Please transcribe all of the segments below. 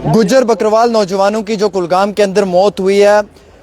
गुज्जर बकरवाल नौजवानों की जो कुलगाम के अंदर मौत हुई है,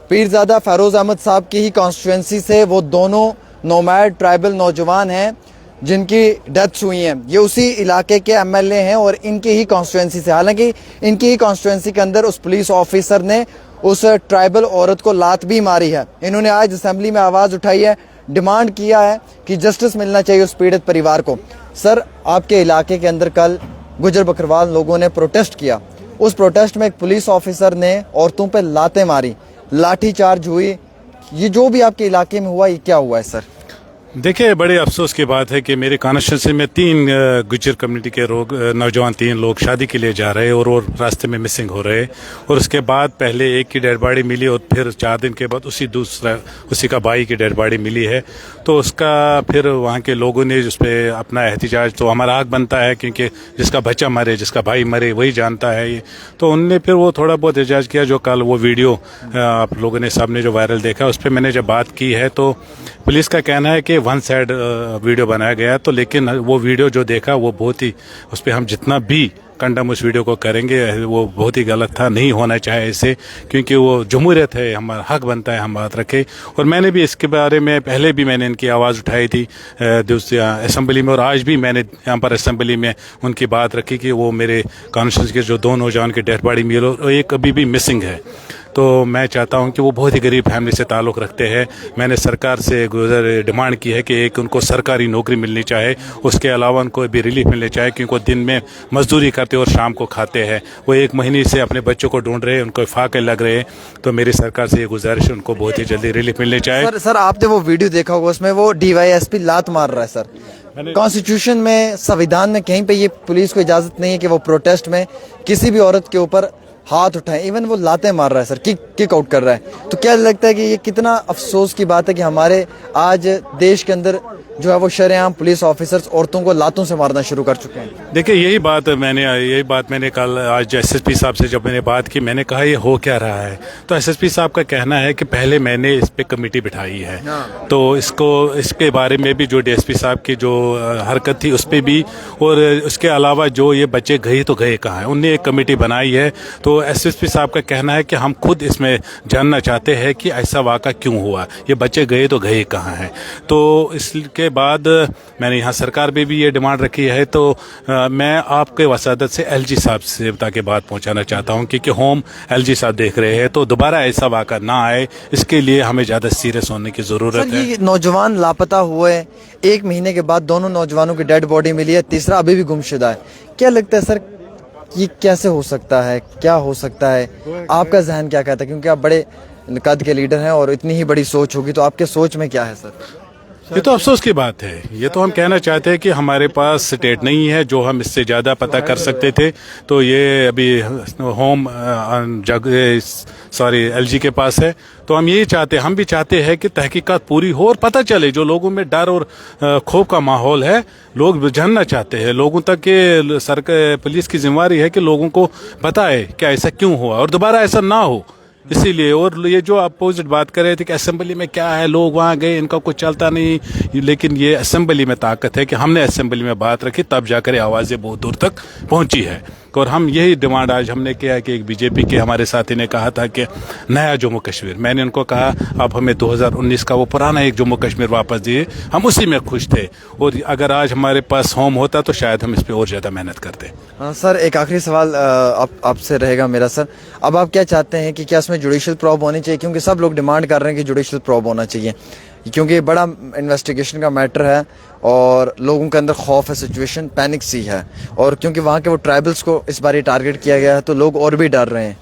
पीरजादा फैरोज अहमद साहब की ही कॉन्स्टिट्यूंसी से वो दोनों नोमैड ट्राइबल नौजवान हैं जिनकी डेथ्स हुई हैं। ये उसी इलाके के एमएलए हैं और इनकी ही कॉन्स्टिट्यूंसी से, हालांकि इनकी ही कॉन्स्टिट्यूंसी के अंदर उस पुलिस ऑफिसर ने उस ट्राइबल औरत को लात भी मारी है। इन्होंने आज असेंबली में आवाज़ उठाई है, डिमांड किया है कि जस्टिस मिलना चाहिए उस पीड़ित परिवार को। सर, आपके इलाके के अंदर कल गुज्जर बकरवाल लोगों ने प्रोटेस्ट किया, उस प्रोटेस्ट में एक पुलिस ऑफिसर ने औरतों पे लातें मारी, लाठी चार्ज हुई, ये जो भी आपके इलाके में हुआ, ये क्या हुआ है सर? देखिए, बड़े अफसोस की बात है कि मेरे कॉन्स्टिट्यूंसी में 3 गुज्जर कम्युनिटी के नौजवान 3 लोग शादी के लिए जा रहे हैं और वो रास्ते में मिसिंग हो रहे हैं। और उसके बाद पहले एक की डेड बॉडी मिली और फिर 4 दिन के बाद उसी का भाई की डेड बॉडी मिली है। तो उसका फिर वहाँ के लोगों ने उस पर अपना एहतिजाज, तो हमारा हक बनता है क्योंकि जिसका बच्चा मरे, जिसका भाई मरे, वही जानता है ये। तो उनने फिर वो थोड़ा बहुत एहतिजाज किया। जो कल वो वीडियो आप लोगों ने सामने जो वायरल देखा, उस पर मैंने जब बात की है तो पुलिस का कहना है कि वन साइड वीडियो बनाया गया। तो लेकिन वो वीडियो जो देखा वो बहुत ही, उस पर हम जितना भी कंडम उस वीडियो को करेंगे वो बहुत ही गलत था, नहीं होना चाहे ऐसे, क्योंकि वो जमहूरियत है, हमारा हक बनता है हम बात रखें। और मैंने भी इसके बारे में पहले भी मैंने इनकी आवाज़ उठाई थी असेंबली में, और आज भी मैंने यहाँ पर असेंबली में उनकी बात रखी कि वो मेरे कॉन्स्टिट्यूंसी के जो 2 नौजवान की डेड बॉडी मिली और एक अभी भी मिसिंग है। तो मैं चाहता हूं कि वो बहुत ही गरीब फैमिली से ताल्लुक़ रखते हैं। मैंने सरकार से डिमांड की है कि एक उनको सरकारी नौकरी मिलनी चाहिए, उसके अलावा उनको भी रिलीफ मिलनी चाहिए, क्योंकि वो दिन में मजदूरी करते और शाम को खाते हैं। वो 1 महीने से अपने बच्चों को ढूंढ रहे हैं, उनको फाके लग रहे हैं। तो मेरी सरकार से ये गुजारिश है, उनको बहुत ही जल्दी रिलीफ मिलनी चाहिए। सर, आपने वो वीडियो देखा होगा, उसमें वो डीवाईएसपी लात मार रहा है। सर, कॉन्स्टिट्यूशन में, संविधान में कहीं पे ये पुलिस को इजाजत नहीं है कि वो प्रोटेस्ट में किसी भी औरत के ऊपर हाथ उठाए, इवन वो लातें मार रहा है सर, किक आउट कर रहा है। तो क्या लगता है कि ये कितना अफसोस की बात है कि हमारे आज देश के अंदर जो है वो शरेआम पुलिस ऑफिसर्स औरतों को लातों से मारना शुरू कर चुके हैं? देखिए, यही बात मैंने कल आज एसएसपी साहब से जब मैंने बात की, मैंने कहा ये हो क्या रहा है। तो एसएसपी साहब का कहना है कि पहले मैंने इस पे कमेटी बिठाई है, तो इसके बारे में भी जो डीएसपी साहब की जो हरकत थी उस पर भी, और उसके अलावा जो ये बच्चे गए तो गए कहाँ हैं, उनने एक कमेटी बनाई है। तो एसएसपी साहब का कहना है कि हम खुद इसमें जानना चाहते हैं कि ऐसा वाक़ा क्यों हुआ, ये बच्चे गए तो गए कहाँ हैं। तो इसके बाद मैंने यहाँ सरकार में भी ये डिमांड रखी है। तो मैं आपके वसादत से एलजी साहब से ताकि बात पहुँचाना चाहता हूँ, क्योंकि होम एलजी साहब देख रहे हैं, तो दोबारा ऐसा वाक़ा ना आए, इसके लिए हमें ज़्यादा सीरियस होने की ज़रूरत है। ये नौजवान लापता हुए 1 महीने के बाद दोनों नौजवानों की डेड बॉडी मिली है, तीसरा अभी भी गुमशुदा है। क्या लगता है सर, ये कैसे हो सकता है, क्या हो सकता है? आपका जहन क्या कहता है, क्योंकि आप बड़े कद के लीडर हैं और इतनी ही बड़ी सोच होगी, तो आपके सोच में क्या है सर? ये तो अफसोस की बात है। ये तो हम कहना चाहते हैं कि हमारे पास स्टेट नहीं है जो हम इससे ज़्यादा पता कर सकते थे। तो ये अभी होम एलजी के पास है। तो हम यही चाहते हैं, हम भी चाहते हैं कि तहकीकात पूरी हो और पता चले। जो लोगों में डर और खौफ का माहौल है, लोग जानना चाहते हैं, लोगों तक के सरकार पुलिस की जिम्मेदारी है कि लोगों को बताए कि ऐसा क्यों हुआ और दोबारा ऐसा ना हो। इसीलिए, और ये जो अपोजिट बात कर रहे थे कि असेंबली में क्या है, लोग वहाँ गए, इनका कुछ चलता नहीं, लेकिन ये असेंबली में ताकत है कि हमने असेंबली में बात रखी, तब जाकर आवाज़ें बहुत दूर तक पहुँची है। और हम यही डिमांड आज हमने किया है कि एक बीजेपी के हमारे साथी ने कहा था कि नया जम्मू कश्मीर, मैंने उनको कहा आप हमें 2019 का वो पुराना एक जम्मू कश्मीर वापस दिए, हम उसी में खुश थे। और अगर आज हमारे पास होम होता तो शायद हम इस पर और ज़्यादा मेहनत करते। हाँ सर, एक आखिरी सवाल आपसे रहेगा मेरा सर। अब आप क्या चाहते हैं कि क्या इसमें जुडिशल प्रॉब होनी चाहिए, क्योंकि सब लोग डिमांड कर रहे हैं कि जुडिशल प्रॉब होना चाहिए, क्योंकि ये बड़ा इन्वेस्टिगेशन का मैटर है और लोगों के अंदर खौफ है, सिचुएशन पैनिक सी है, और क्योंकि वहाँ के वो ट्राइबल्स को इस बार टारगेट किया गया है तो लोग और भी डर रहे हैं।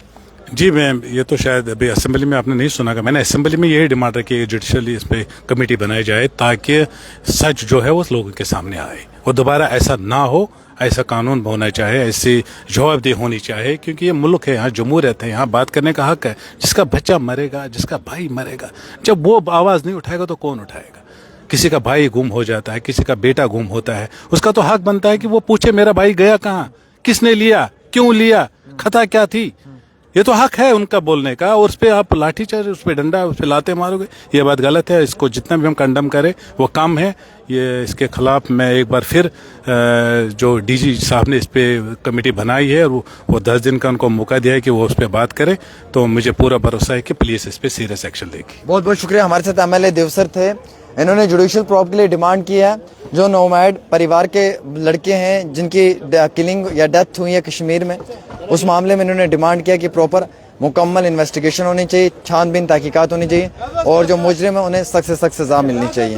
जी मैम, ये तो शायद अभी असेंबली में आपने नहीं सुना कि मैंने असेंबली में यही डिमांड रखी है जुडिशली इस पे कमेटी बनाई जाए, ताकि सच जो है वो लोगों के सामने आए और दोबारा ऐसा ना हो। ऐसा कानून होना चाहिए, ऐसी जवाबदेही होनी चाहिए, क्योंकि ये मुल्क है, यहाँ जमहूरियत है, यहाँ बात करने का हक है। जिसका बच्चा मरेगा, जिसका भाई मरेगा, जब वो आवाज़ नहीं उठाएगा तो कौन उठाएगा? किसी का भाई गुम हो जाता है, किसी का बेटा गुम होता है, उसका तो हक बनता है कि वो पूछे मेरा भाई गया कहाँ, किसने लिया, क्यों लिया, खता क्या थी। ये तो हक है उनका बोलने का, और उस पर आप लाठीचार्ज, उस पर डंडा, उस पर लाते मारोगे, ये बात गलत है। इसको जितना भी हम कंडम करें वो कम है। ये इसके खिलाफ मैं एक बार फिर जो डीजी साहब ने इस पे कमेटी बनाई है, और वो 10 दिन का उनको मौका दिया है कि वो उस पर बात करें, तो मुझे पूरा भरोसा है कि पुलिस इस पे सीरियस एक्शन लेगी। बहुत बहुत शुक्रिया। हमारे साथ एमएलए देवसर थे, इन्होंने जुडिशियल प्रॉब के लिए डिमांड की है। जो नोमैड परिवार के लड़के हैं जिनकी किलिंग या डेथ हुई है कश्मीर में, उस मामले में इन्होंने डिमांड किया कि प्रॉपर मुकम्मल इन्वेस्टिगेशन होनी चाहिए, छानबीन तहकीकात होनी चाहिए, और जो मुजरिम है उन्हें सख्त से सख्त सजा मिलनी चाहिए।